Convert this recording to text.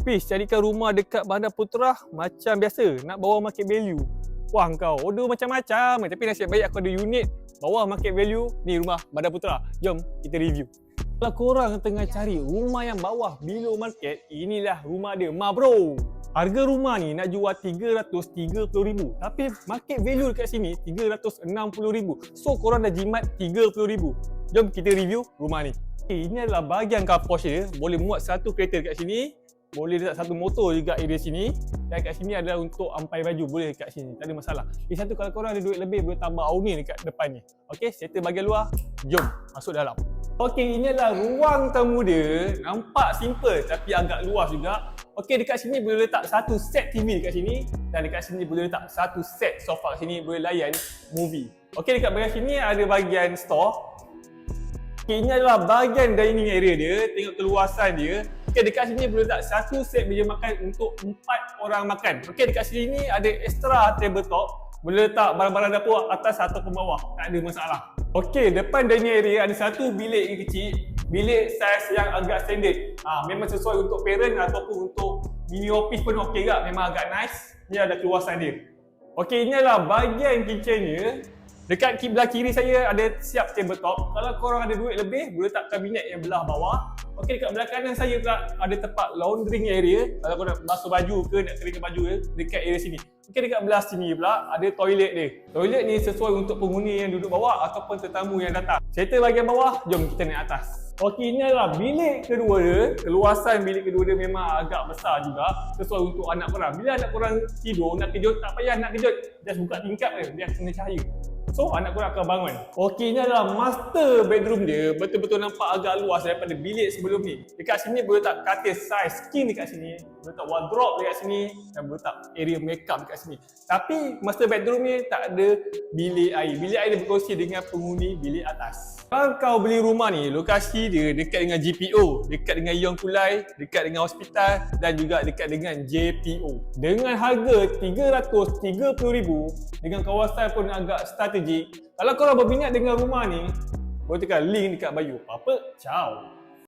Hafiz, carikan rumah dekat Bandar Putra macam biasa, nak bawah market value. Wah kau, order macam-macam tapi nasib baik aku ada unit bawah market value ni rumah Bandar Putra. Jom kita review. Kalau korang tengah cari rumah yang bawah below market, inilah rumah dia, bro. Harga rumah ni nak jual RM330,000 tapi market value dekat sini RM360,000. So korang dah jimat RM30,000. Jom kita review rumah ni. Ini adalah bahagian car porch dia. Boleh muat satu kereta dekat sini. Boleh letak satu motor juga area sini. Dan kat sini adalah untuk ampai baju. Boleh kat sini, tak ada masalah. Lagi satu, kalau korang ada duit lebih, boleh tambah awning dekat depan ni. Okey, settle bahagian luar. Jom masuk dalam. Okey, ini adalah ruang tamu dia. Nampak simple tapi agak luas juga. Okey, dekat sini boleh letak satu set TV dekat sini. Dan dekat sini boleh letak satu set sofa kat sini. Boleh layan movie. Okey, dekat bahagian sini ada bahagian store. Okay, ini adalah bahagian dining area dia. Tengok keluasan dia. Okay, dekat sini boleh letak satu set meja makan untuk 4 orang makan. Okay, dekat sini ada extra tabletop. Boleh letak barang-barang dapur atas ataupun bawah. Tak ada masalah. Okay, depan dining area ada satu bilik yang kecil. Bilik saiz yang agak standard. Memang sesuai untuk parent ataupun untuk mini office pun okey juga. Memang agak nice. Ni ada keluasan dia. Okay, ini adalah bahagian kitchen dia. Dekat belah kiri saya ada siap tabletop. Kalau korang ada duit lebih, boleh letak kabinet yang belah bawah. Okey, dekat belah kanan saya pula ada tempat laundering area. Kalau korang nak basuh baju ke, nak keringkan baju ke, dekat area sini. Okey, dekat belah sini pula ada toilet dia. Toilet ni sesuai untuk penghuni yang duduk bawah ataupun tetamu yang datang. Settle bahagian bawah, jom kita naik atas. Okey, ini adalah bilik kedua dia. Keluasan bilik kedua dia memang agak besar juga. Sesuai untuk anak korang. Bila anak korang tidur, nak kejut, tak payah nak kejut. Just buka tingkap je, dia kena cahaya. So, anak korang akan bangun. Okey, ini adalah master bedroom dia. Betul-betul nampak agak luas daripada bilik sebelum ni. Dekat sini boleh letak katil saiz king dekat sini. Boleh letak wardrobe dekat sini. Dan boleh letak area makeup dekat sini. Tapi, master bedroom ni tak ada bilik air. Bilik air dia berkongsi dengan penghuni bilik atas. Kalau kau beli rumah ni, lokasi dia dekat dengan GPO, dekat dengan Yong Kulai, dekat dengan hospital dan juga dekat dengan JPO. Dengan harga RM330,000, dengan kawasan pun agak strategik. Kalau korang berminat dengan rumah ni, boleh tekan link dekat bio. Apa? Ciao.